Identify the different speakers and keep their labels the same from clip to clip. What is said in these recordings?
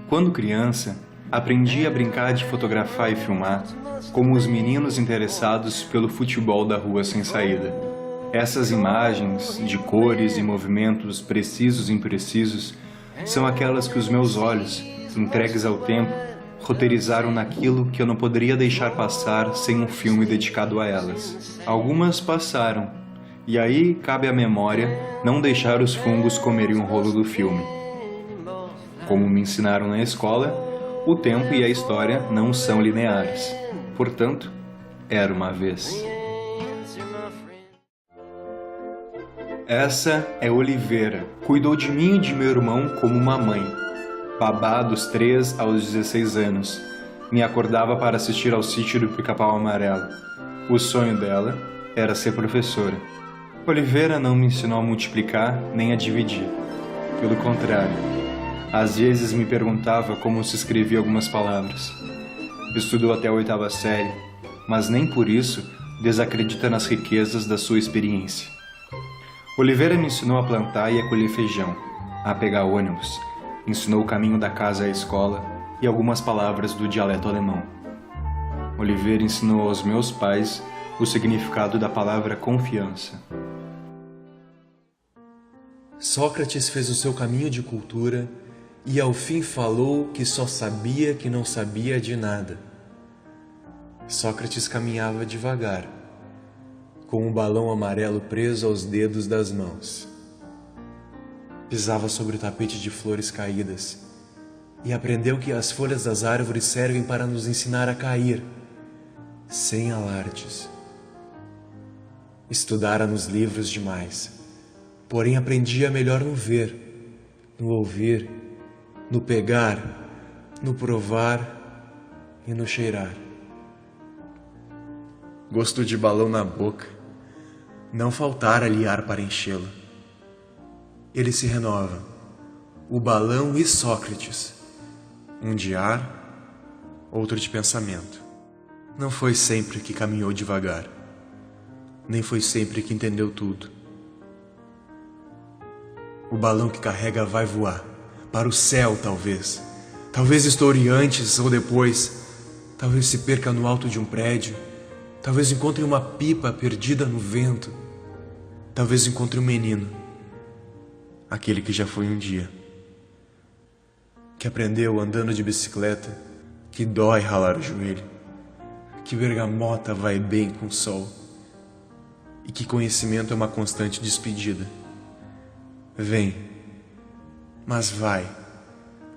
Speaker 1: Quando criança, aprendi a brincar de fotografar e filmar como os meninos interessados pelo futebol da rua sem saída. Essas imagens de cores e movimentos precisos e imprecisos são aquelas que os meus olhos, entregues ao tempo, roteirizaram naquilo que eu não poderia deixar passar sem um filme dedicado a elas. Algumas passaram, e aí cabe à memória não deixar os fungos comerem o rolo do filme. Como me ensinaram na escola, o tempo e a história não são lineares. Portanto, era uma vez. Essa é Oliveira. Cuidou de mim e de meu irmão como uma mãe. Babá dos 3 aos 16 anos. Me acordava para assistir ao Sítio do Pica-Pau Amarelo. O sonho dela era ser professora. Oliveira não me ensinou a multiplicar nem a dividir. Pelo contrário. Às vezes me perguntava como se escrevia algumas palavras. Estudou até a 8ª série, mas nem por isso desacredita nas riquezas da sua experiência. Oliveira me ensinou a plantar e a colher feijão, a pegar ônibus, ensinou o caminho da casa à escola e algumas palavras do dialeto alemão. Oliveira ensinou aos meus pais o significado da palavra confiança.
Speaker 2: Sócrates fez o seu caminho de cultura e ao fim falou que só sabia que não sabia de nada. Sócrates caminhava devagar, com um balão amarelo preso aos dedos das mãos. Pisava sobre o tapete de flores caídas e aprendeu que as folhas das árvores servem para nos ensinar a cair, sem alardes. Estudara nos livros demais, porém aprendia melhor no ver, no ouvir, no pegar, no provar e no cheirar. Gosto de balão na boca, não faltara-lhe ar para enchê-lo. Ele se renova, o balão e Sócrates, um de ar, outro de pensamento. Não foi sempre que caminhou devagar, nem foi sempre que entendeu tudo. O balão que carrega vai voar, para o céu talvez. Talvez estoure antes ou depois, talvez se perca no alto de um prédio, talvez encontre uma pipa perdida no vento, talvez encontre um menino, aquele que já foi um dia, que aprendeu andando de bicicleta, que dói ralar o joelho, que bergamota vai bem com o sol e que conhecimento é uma constante despedida. Vem, mas vai,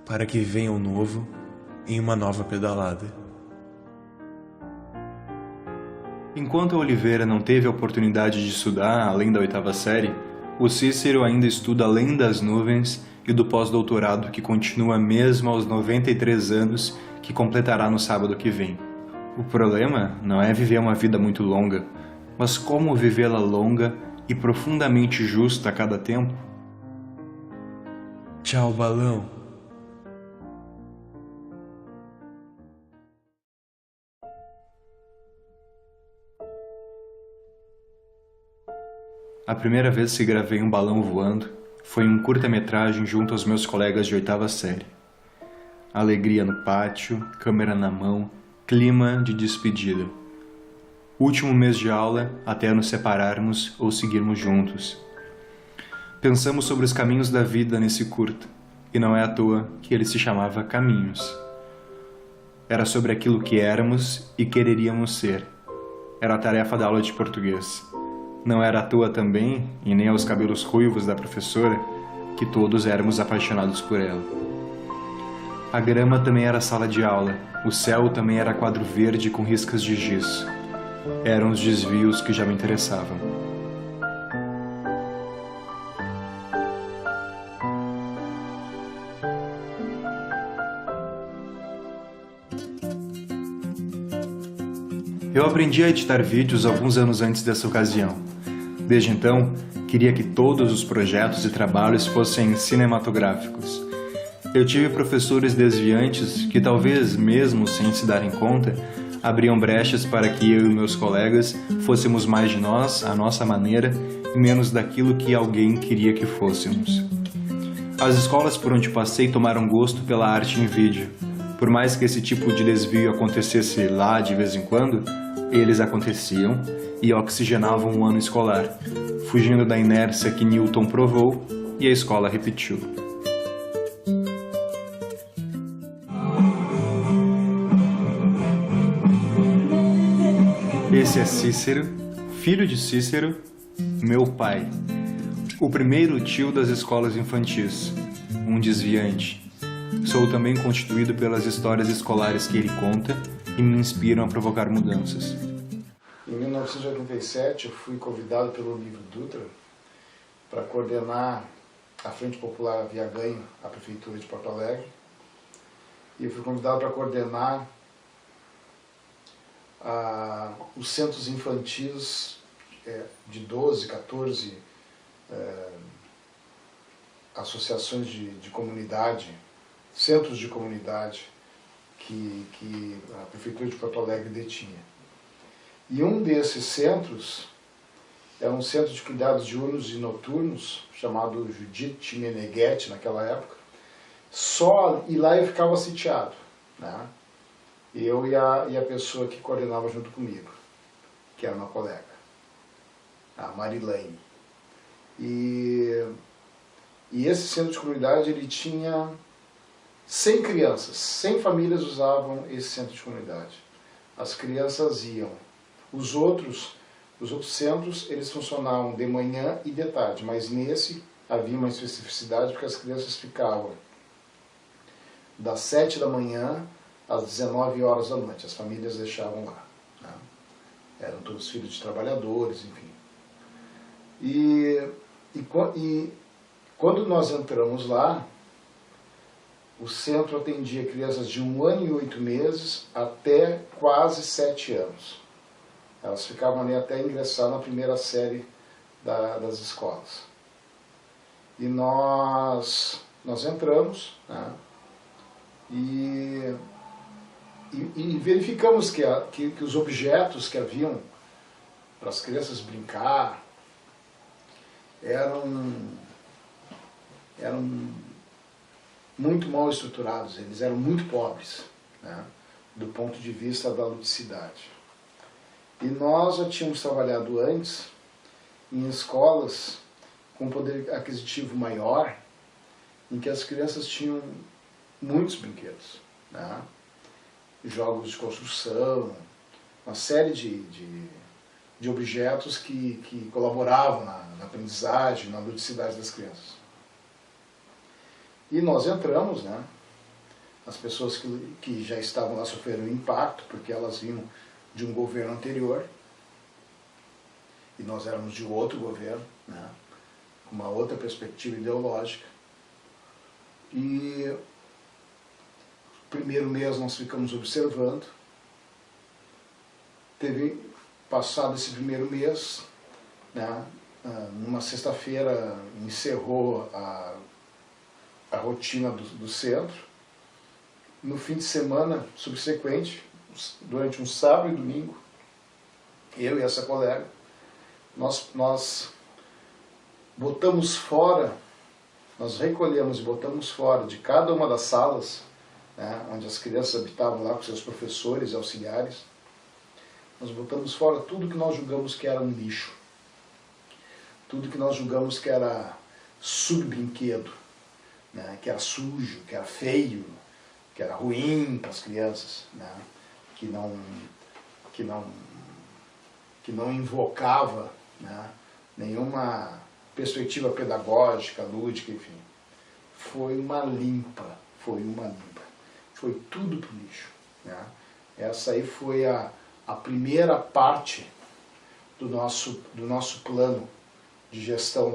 Speaker 2: para que venha o novo em uma nova pedalada.
Speaker 1: Enquanto a Oliveira não teve a oportunidade de estudar além da 8ª série, o Cícero ainda estuda além das nuvens e do pós-doutorado que continua mesmo aos 93 anos que completará no sábado que vem. O problema não é viver uma vida muito longa, mas como vivê-la longa e profundamente justa a cada tempo.
Speaker 2: Tchau, balão.
Speaker 1: A primeira vez que gravei um balão voando foi em um curta-metragem junto aos meus colegas de 8ª série. Alegria no pátio, câmera na mão, clima de despedida. Último mês de aula até nos separarmos ou seguirmos juntos. Pensamos sobre os caminhos da vida nesse curta, e não é à toa que ele se chamava Caminhos. Era sobre aquilo que éramos e quereríamos ser. Era a tarefa da aula de português. Não era à toa também, e nem aos cabelos ruivos da professora, que todos éramos apaixonados por ela. A grama também era sala de aula, o céu também era quadro verde com riscas de giz. Eram os desvios que já me interessavam. Eu aprendi a editar vídeos alguns anos antes dessa ocasião. Desde então, queria que todos os projetos e trabalhos fossem cinematográficos. Eu tive professores desviantes que, talvez mesmo sem se darem conta, abriam brechas para que eu e meus colegas fôssemos mais de nós, à nossa maneira, e menos daquilo que alguém queria que fôssemos. As escolas por onde passei tomaram gosto pela arte em vídeo. Por mais que esse tipo de desvio acontecesse lá de vez em quando, eles aconteciam e oxigenavam o ano escolar, fugindo da inércia que Newton provou e a escola repetiu. Esse é Cícero, filho de Cícero, meu pai, o primeiro tio das escolas infantis, um desviante. Sou também constituído pelas histórias escolares que ele conta e me inspiram a provocar mudanças.
Speaker 3: Em 1987, eu fui convidado pelo Livro Dutra para coordenar a Frente Popular Via Ganho, a Prefeitura de Porto Alegre. E eu fui convidado para coordenar os centros infantis de 12, 14 associações de comunidade, centros de comunidade que a Prefeitura de Porto Alegre detinha. E um desses centros era um centro de cuidados diurnos e noturnos, chamado Judite Meneghetti naquela época. E lá eu ficava sitiado, né? Eu e a pessoa que coordenava junto comigo, que era uma colega, a Marilene. E esse centro de comunidade, ele tinha 100 crianças, 100 famílias usavam esse centro de comunidade. As crianças iam. Os outros centros, eles funcionavam de manhã e de tarde, mas nesse havia uma especificidade porque as crianças ficavam das 7 da manhã às 19 horas da noite. As famílias deixavam lá, né? Eram todos filhos de trabalhadores, enfim. E quando nós entramos lá, o centro atendia crianças de 1 ano e 8 meses até quase 7 anos. Elas ficavam ali até ingressar na primeira série das escolas. E nós entramos, né? E verificamos que os objetos que haviam para as crianças brincar eram muito mal estruturados, eles eram muito pobres, né, do ponto de vista da ludicidade. E nós já tínhamos trabalhado antes em escolas com poder aquisitivo maior, em que as crianças tinham muitos brinquedos, né, jogos de construção, uma série de objetos que colaboravam na aprendizagem, na ludicidade das crianças. E nós entramos, né? As pessoas que já estavam lá sofreram impacto, porque elas vinham de um governo anterior, e nós éramos de outro governo, né? Com uma outra perspectiva ideológica. E no primeiro mês nós ficamos observando. Passado esse primeiro mês, né? Numa sexta-feira encerrou a rotina do centro. No fim de semana subsequente, durante um sábado e domingo, eu e essa colega, nós botamos fora, nós recolhemos e botamos fora de cada uma das salas, né, onde as crianças habitavam lá com seus professores e auxiliares, nós botamos fora tudo que nós julgamos que era um lixo, tudo que nós julgamos que era subbrinquedo, né, que era sujo, que era feio, que era ruim para as crianças, né, que não invocava, né, nenhuma perspectiva pedagógica, lúdica, enfim. Foi uma limpa, foi tudo para o lixo, né. Essa aí foi a primeira parte do nosso plano de gestão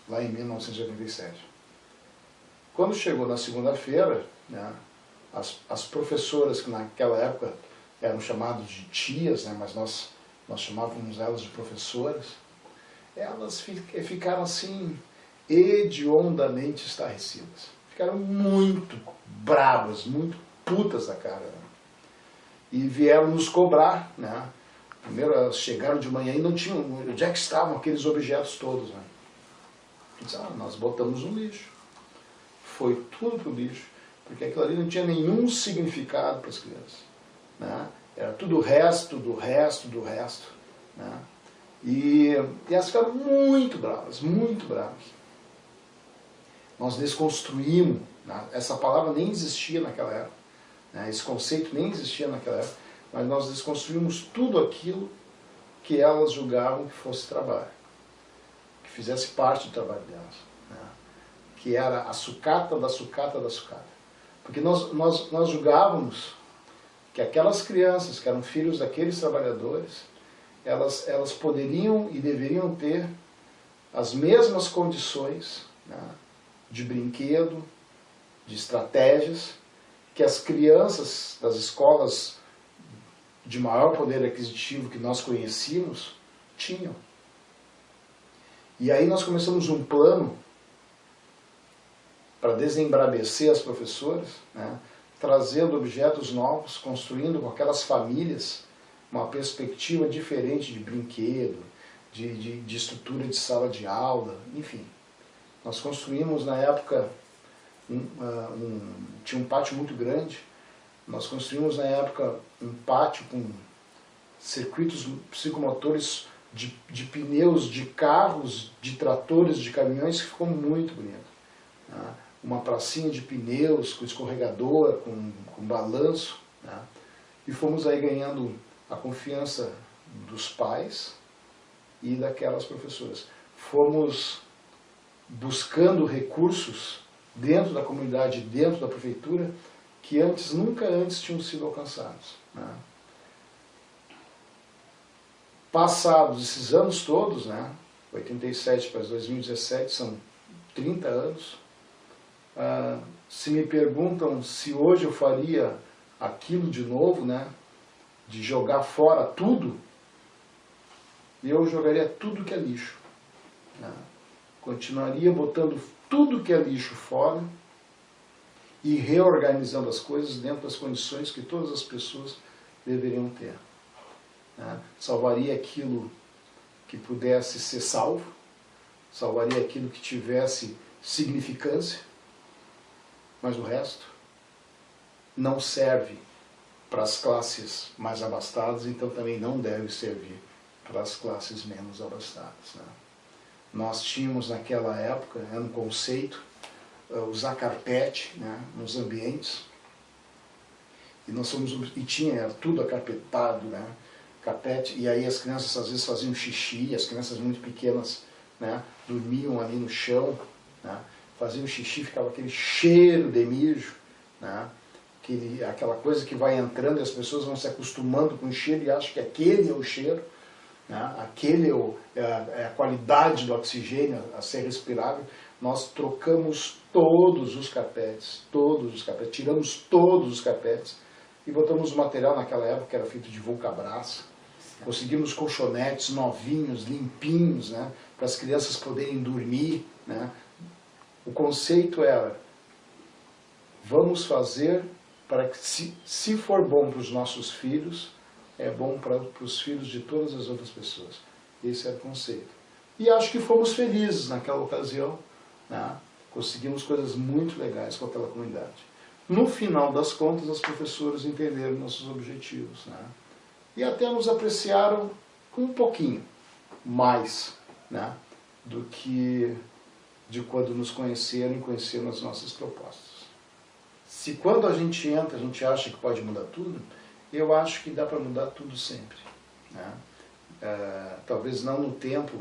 Speaker 3: lá em 1987. Quando chegou na segunda-feira, né, as professoras, que naquela época eram chamadas de tias, né, mas nós chamávamos elas de professoras, elas ficaram assim, hediondamente estarrecidas. Ficaram muito bravas, muito putas da cara. Né? e vieram nos cobrar, né? Primeiro elas chegaram de manhã e não tinham, onde é que estavam aqueles objetos todos, né? Disse, nós botamos no lixo. Foi tudo pro lixo, porque aquilo ali não tinha nenhum significado para as crianças, né? Era tudo o resto do resto do resto, né? E elas ficaram muito bravas, muito bravas. Nós desconstruímos, né? Essa palavra nem existia naquela época, né? Esse conceito nem existia naquela época, mas nós desconstruímos tudo aquilo que elas julgavam que fosse trabalho, que fizesse parte do trabalho delas, né? Que era a sucata da sucata da sucata. Porque nós julgávamos que aquelas crianças que eram filhos daqueles trabalhadores, elas poderiam e deveriam ter as mesmas condições, né, de brinquedo, de estratégias, que as crianças das escolas de maior poder aquisitivo que nós conhecíamos tinham. E aí nós começamos um plano para desembrabecer as professoras, né, trazendo objetos novos, construindo com aquelas famílias uma perspectiva diferente de brinquedo, de estrutura de sala de aula, enfim. Nós construímos na época, tinha um pátio muito grande, nós construímos na época um pátio com circuitos psicomotores de pneus de carros, de tratores, de caminhões, que ficou muito bonito, né? Uma pracinha de pneus com escorregador, com balanço, né? E fomos aí ganhando a confiança dos pais e daquelas professoras. Fomos buscando recursos dentro da comunidade, dentro da prefeitura, que nunca antes tinham sido alcançados, né? Passados esses anos todos, né, 87 para 2017, são 30 anos, se me perguntam se hoje eu faria aquilo de novo, né, de jogar fora tudo, eu jogaria tudo que é lixo, né? Continuaria botando tudo que é lixo fora e reorganizando as coisas dentro das condições que todas as pessoas deveriam ter, né? Salvaria aquilo que pudesse ser salvo, salvaria aquilo que tivesse significância, mas o resto não serve para as classes mais abastadas, então também não deve servir para as classes menos abastadas, né? Nós tínhamos naquela época, era um conceito, usar carpete, né, nos ambientes, e tinha tudo acarpetado, né, carpete, e aí as crianças às vezes faziam xixi, as crianças muito pequenas, né, dormiam ali no chão, né, faziam xixi, ficava aquele cheiro de mijo, né, aquela coisa que vai entrando e as pessoas vão se acostumando com o cheiro e acham que aquele é o cheiro, né, aquele é a qualidade do oxigênio a ser respirável. Nós trocamos todos os carpetes, tiramos todos os carpetes e botamos o material naquela época que era feito de Vulcabras. Conseguimos colchonetes novinhos, limpinhos, né, para as crianças poderem dormir, né. O conceito era, vamos fazer para que, se for bom para os nossos filhos, é bom para os filhos de todas as outras pessoas. Esse era o conceito. E acho que fomos felizes naquela ocasião, né? Conseguimos coisas muito legais com aquela comunidade. No final das contas, as professoras entenderam nossos objetivos, né? E até nos apreciaram um pouquinho mais, né, do que de quando nos conheceram e conheceram as nossas propostas. Se quando a gente entra, a gente acha que pode mudar tudo, eu acho que dá para mudar tudo sempre, né? Talvez não no tempo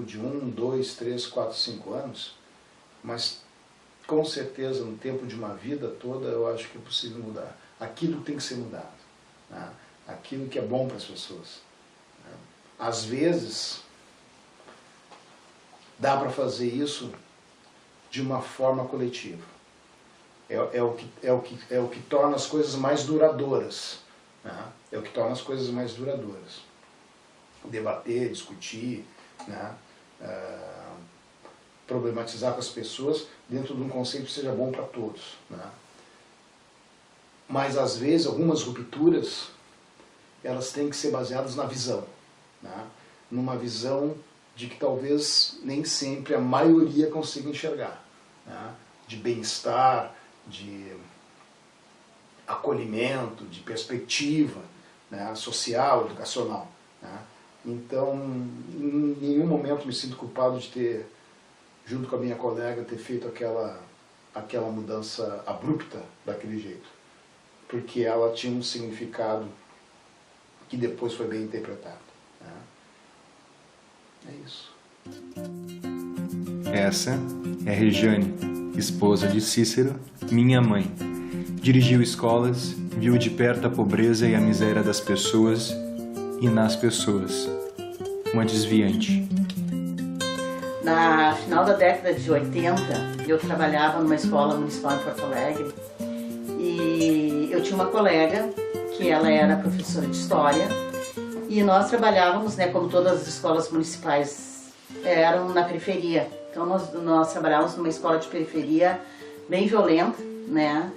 Speaker 3: de 1, 2, 3, 4, 5 anos, mas com certeza no tempo de uma vida toda eu acho que é possível mudar. Aquilo tem que ser mudado, né? Aquilo que é bom para as pessoas, né? Às vezes dá para fazer isso de uma forma coletiva. É o que torna as coisas mais duradouras, né? É o que torna as coisas mais duradouras. Debater, discutir, né? Problematizar com as pessoas dentro de um conceito que seja bom para todos, né? mas às vezes algumas rupturas elas têm que ser baseadas na visão, né? Numa visão de que talvez nem sempre a maioria consiga enxergar, né? De bem-estar, de acolhimento, de perspectiva, né? Social, educacional, né? Então, em nenhum momento me sinto culpado de ter, junto com a minha colega, ter feito aquela mudança abrupta daquele jeito, porque ela tinha um significado que depois foi bem interpretado, né? É isso.
Speaker 1: Essa é Rejane, esposa de Cícero, minha mãe. Dirigiu escolas, viu de perto a pobreza e a miséria das pessoas e nas pessoas. Uma desviante.
Speaker 4: Na final da década de 80, eu trabalhava numa escola municipal em Porto Alegre e eu tinha uma colega que ela era professora de história e nós trabalhávamos, né, como todas as escolas municipais eram na periferia. Então nós trabalhávamos numa escola de periferia bem violenta, né?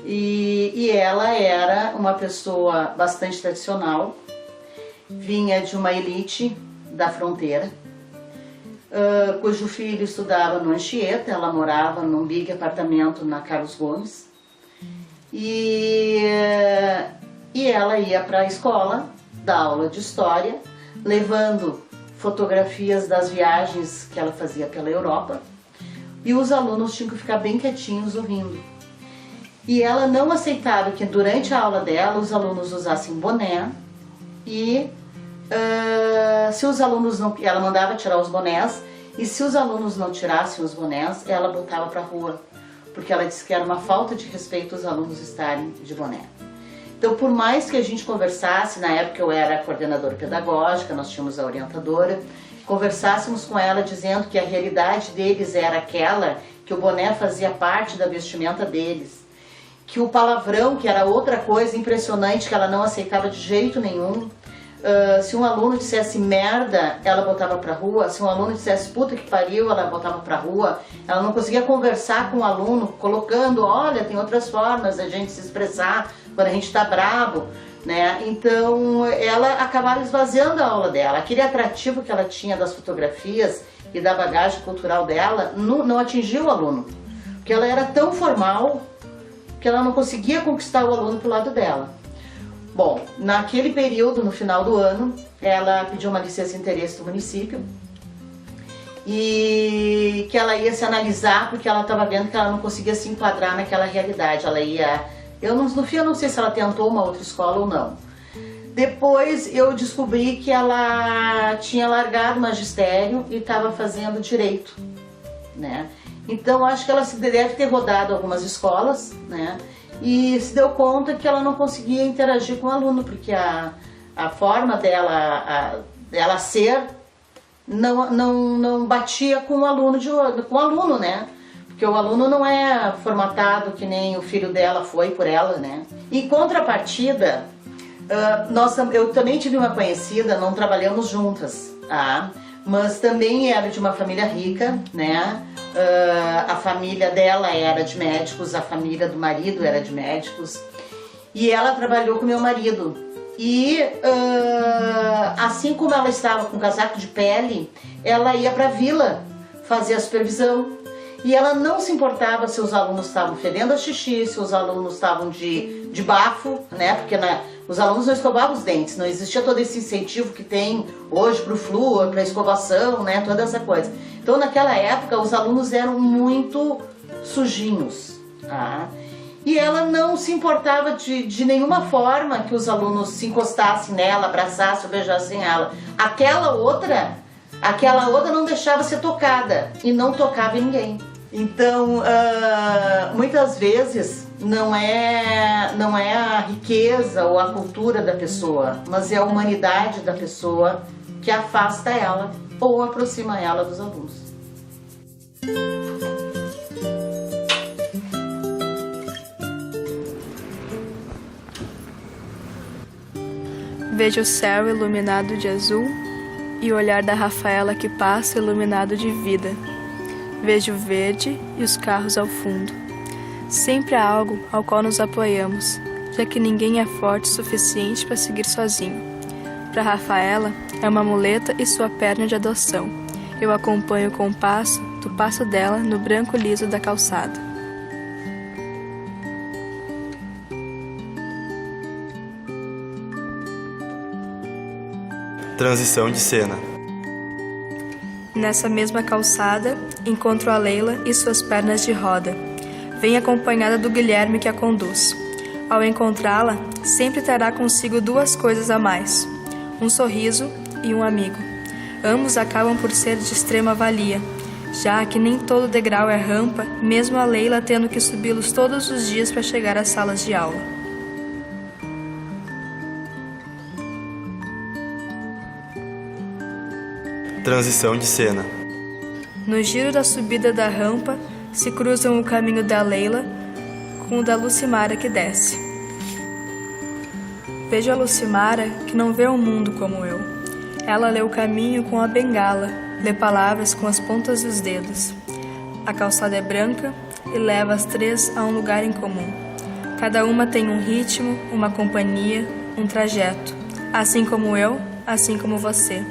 Speaker 4: E ela era uma pessoa bastante tradicional, vinha de uma elite da fronteira, cujo filho estudava no Anchieta, ela morava num big apartamento na Carlos Gomes, e ela ia para a escola dar aula de história, levando fotografias das viagens que ela fazia pela Europa, e os alunos tinham que ficar bem quietinhos ouvindo. E ela não aceitava que durante a aula dela os alunos usassem boné e se os alunos não, ela mandava tirar os bonés, e se os alunos não tirassem os bonés, ela botava para a rua, porque ela disse que era uma falta de respeito os alunos estarem de boné. Então, por mais que a gente conversasse, na época eu era coordenadora pedagógica, nós tínhamos a orientadora, conversássemos com ela dizendo que a realidade deles era aquela, que o boné fazia parte da vestimenta deles, que o palavrão, que era outra coisa impressionante, que ela não aceitava de jeito nenhum. Se um aluno dissesse merda, ela botava pra rua. Se um aluno dissesse puta que pariu, ela botava pra rua. Ela não conseguia conversar com o aluno, colocando, olha, tem outras formas da gente se expressar quando a gente tá bravo, né? Então ela acabava esvaziando a aula dela. Aquele atrativo que ela tinha das fotografias e da bagagem cultural dela não atingia o aluno, porque ela era tão formal que ela não conseguia conquistar o aluno pro lado dela. Bom, naquele período, no final do ano, ela pediu uma licença de interesse do município e que ela ia se analisar porque ela estava vendo que ela não conseguia se enquadrar naquela realidade. Ela ia... no fim, eu não sei se ela tentou uma outra escola ou não. Depois eu descobri que ela tinha largado o magistério e estava fazendo direito, né? Então acho que ela deve ter rodado algumas escolas, né? E se deu conta que ela não conseguia interagir com o aluno, porque a forma dela ser não batia com o aluno, né? Porque o aluno não é formatado que nem o filho dela foi por ela, né? Em contrapartida, eu também tive uma conhecida, não trabalhamos juntas, tá? Mas também era de uma família rica, né? A família dela era de médicos, a família do marido era de médicos, e ela trabalhou com meu marido. E assim como ela estava com casaco de pele, ela ia para a vila fazer a supervisão. E ela não se importava se os alunos estavam fedendo a xixi, se os alunos estavam de bafo, né? Porque os alunos não escovavam os dentes, não existia todo esse incentivo que tem hoje para o flúor, para a escovação, né? Toda essa coisa. Então naquela época os alunos eram muito sujinhos, tá? E ela não se importava de nenhuma forma que os alunos se encostassem nela, abraçassem ou beijassem ela. Aquela outra não deixava ser tocada e não tocava em ninguém. Então, muitas vezes não é a riqueza ou a cultura da pessoa, mas é a humanidade da pessoa que afasta ela ou aproxima ela dos alunos.
Speaker 5: Vejo o céu iluminado de azul e o olhar da Rafaela que passa iluminado de vida. Vejo o verde e os carros ao fundo. Sempre há algo ao qual nos apoiamos, já que ninguém é forte o suficiente para seguir sozinho. Para Rafaela, é uma muleta e sua perna de adoção. Eu acompanho com o passo do passo dela no branco liso da calçada.
Speaker 6: Transição de cena.
Speaker 5: Nessa mesma calçada, encontro a Leila e suas pernas de roda. Vem acompanhada do Guilherme que a conduz. Ao encontrá-la, sempre terá consigo duas coisas a mais: um sorriso e um amigo. Ambos acabam por ser de extrema valia, já que nem todo degrau é rampa, mesmo a Leila tendo que subi-los todos os dias para chegar às salas de aula.
Speaker 6: Transição de cena.
Speaker 5: No giro da subida da rampa, se cruzam o caminho da Leila com o da Lucimara que desce. Vejo a Lucimara que não vê o mundo como eu. Ela lê o caminho com a bengala, lê palavras com as pontas dos dedos. A calçada é branca e leva as três a um lugar em comum. Cada uma tem um ritmo, uma companhia, um trajeto. Assim como eu, assim como você.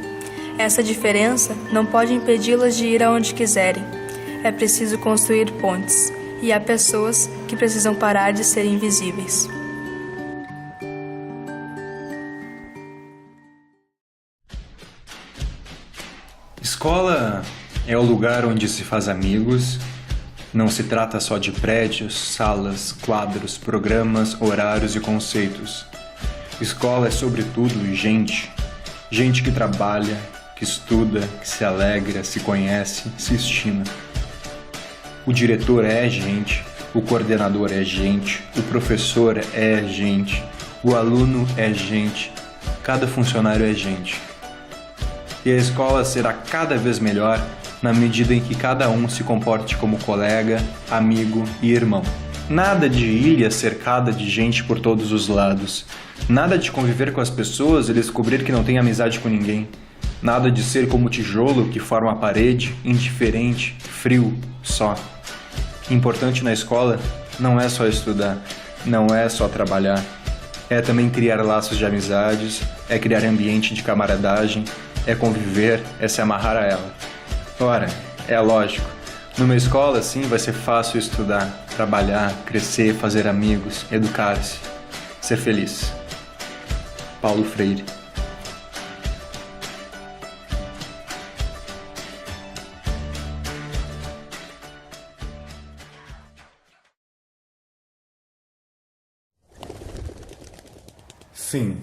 Speaker 5: Essa diferença não pode impedi-las de ir aonde quiserem. É preciso construir pontes, e há pessoas que precisam parar de ser invisíveis.
Speaker 1: Escola é o lugar onde se faz amigos. Não se trata só de prédios, salas, quadros, programas, horários e conceitos. Escola é, sobretudo, gente. Gente que trabalha, que estuda, que se alegra, se conhece, se estima. O diretor é gente, o coordenador é gente, o professor é gente, o aluno é gente, cada funcionário é gente. E a escola será cada vez melhor na medida em que cada um se comporte como colega, amigo e irmão. Nada de ilha cercada de gente por todos os lados. Nada de conviver com as pessoas e descobrir que não tem amizade com ninguém. Nada de ser como o tijolo que forma a parede, indiferente, frio, só. Importante na escola não é só estudar, não é só trabalhar. É também criar laços de amizades, é criar ambiente de camaradagem, é conviver, é se amarrar a ela. Ora, é lógico, numa escola assim vai ser fácil estudar, trabalhar, crescer, fazer amigos, educar-se, ser feliz. Paulo Freire. Sim,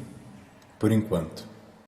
Speaker 1: por enquanto.